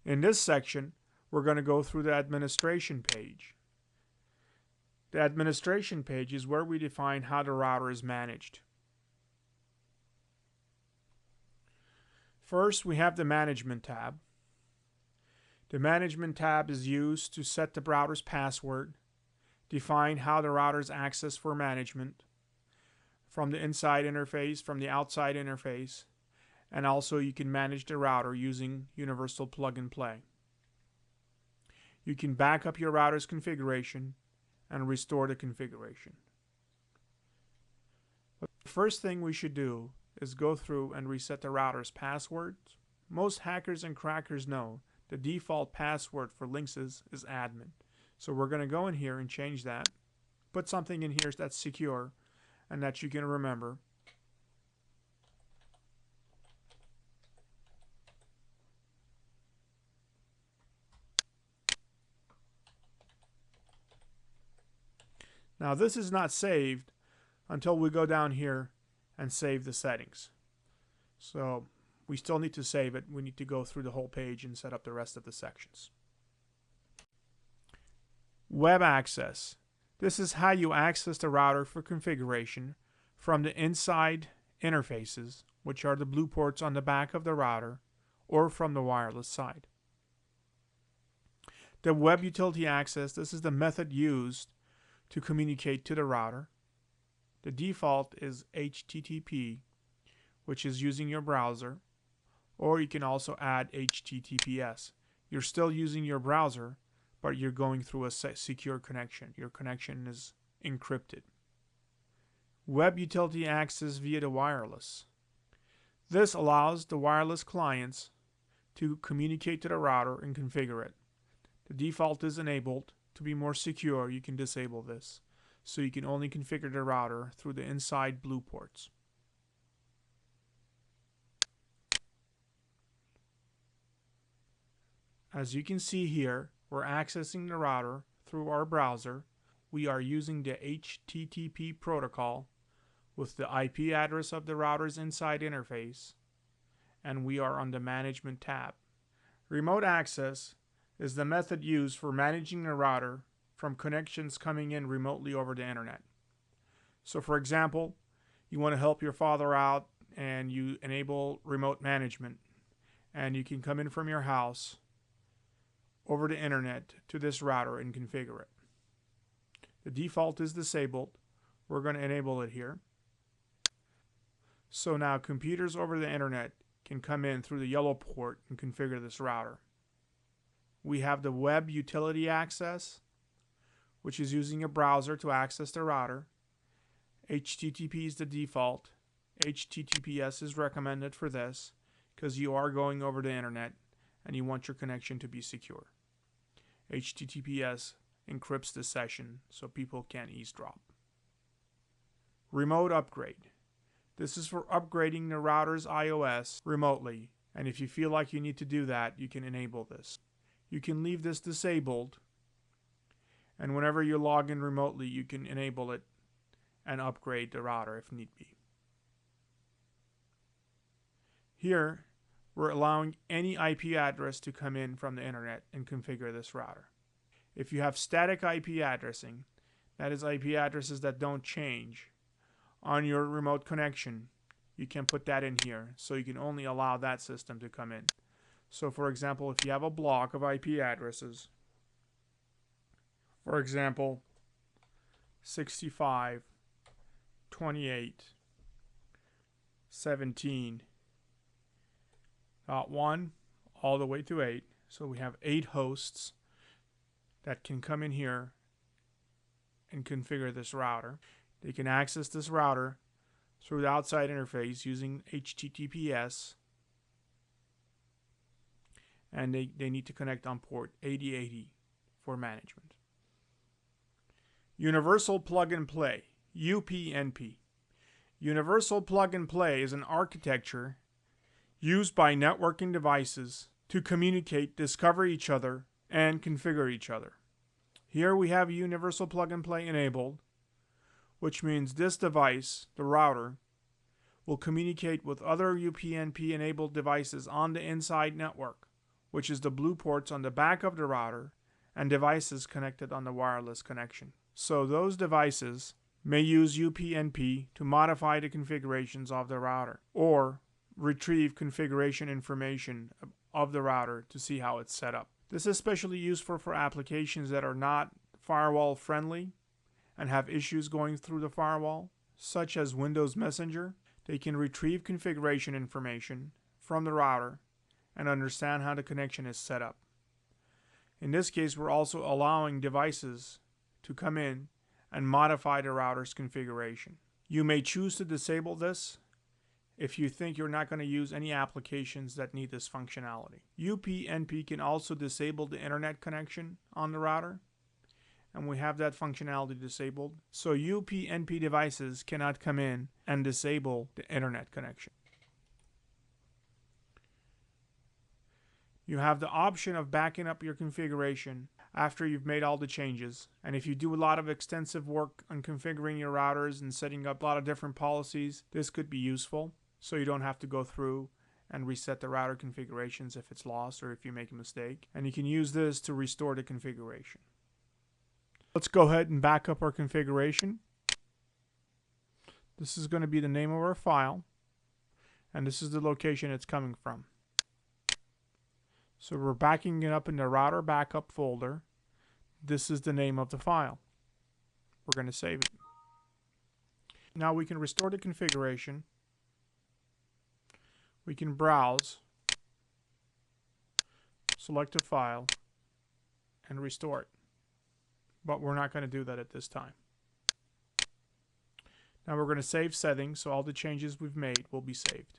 In this section, we're going to go through the administration page. The administration page is where we define how the router is managed. First, we have the Management tab. The Management tab is used to set the router's password, define how the router is accessed for management, from the inside interface, from the outside interface, and also you can manage the router using Universal Plug and Play. You can back up your router's configuration and restore the configuration. But the first thing we should do is go through and reset the router's password. Most hackers and crackers know the default password for Linksys is admin. So we're going to go in here and change that. Put something in here that's secure and that you can remember. Now this is not saved until we go down here and save the settings. So we still need to save it. We need to go through the whole page and set up the rest of the sections. Web access. This is how you access the router for configuration from the inside interfaces, which are the blue ports on the back of the router, or from the wireless side. The web utility access, this is the method used to communicate to the router. The default is HTTP, which is using your browser, or you can also add HTTPS. You're still using your browser, but you're going through a secure connection. Your connection is encrypted. Web utility access via the wireless. This allows the wireless clients to communicate to the router and configure it. The default is enabled. To be more secure, you can disable this, so you can only configure the router through the inside blue ports. As you can see here, we're accessing the router through our browser. We are using the HTTP protocol with the IP address of the router's inside interface, and we are on the Management tab. Remote access is the method used for managing the router from connections coming in remotely over the internet. So for example, you want to help your father out and you enable remote management, and you can come in from your house over the internet to this router and configure it. The default is disabled. We're going to enable it here. So now computers over the internet can come in through the yellow port and configure this router. We have the web utility access, which is using a browser to access the router. HTTP is the default. HTTPS is recommended for this because you are going over the internet and you want your connection to be secure. HTTPS encrypts the session so people can't eavesdrop. Remote upgrade. This is for upgrading the router's iOS remotely, and if you feel like you need to do that, you can enable this. You can leave this disabled, and whenever you log in remotely, you can enable it and upgrade the router if need be. Here, we're allowing any IP address to come in from the internet and configure this router. If you have static IP addressing, that is IP addresses that don't change on your remote connection, you can put that in here, so you can only allow that system to come in. So for example, if you have a block of IP addresses, for example, 65, 28, 17.1 all the way to 8. So we have 8 hosts that can come in here and configure this router. They can access this router through the outside interface using HTTPS, and they need to connect on port 8080 for management. Universal Plug and Play, UPnP. Universal Plug and Play is an architecture used by networking devices to communicate, discover each other, and configure each other. Here we have Universal Plug and Play enabled, which means this device, the router, will communicate with other UPnP enabled devices on the inside network which is the blue ports on the back of the router, and devices connected on the wireless connection. So those devices may use UPnP to modify the configurations of the router or retrieve configuration information of the router to see how it's set up. This is especially useful for applications that are not firewall friendly and have issues going through the firewall, such as Windows Messenger. They can retrieve configuration information from the router and understand how the connection is set up. In this case, we're also allowing devices to come in and modify the router's configuration. You may choose to disable this if you think you're not going to use any applications that need this functionality. UPnP can also disable the internet connection on the router, and we have that functionality disabled. So UPnP devices cannot come in and disable the internet connection. You have the option of backing up your configuration after you've made all the changes. And if you do a lot of extensive work on configuring your routers and setting up a lot of different policies, this could be useful, so you don't have to go through and reset the router configurations if it's lost or if you make a mistake. And you can use this to restore the configuration. Let's go ahead and back up our configuration. This is going to be the name of our file, and this is the location it's coming from. So we're backing it up in the router backup folder. This is the name of the file. We're going to save it. Now we can restore the configuration. We can browse, select a file, and restore it. But we're not going to do that at this time. Now we're going to save settings, so all the changes we've made will be saved.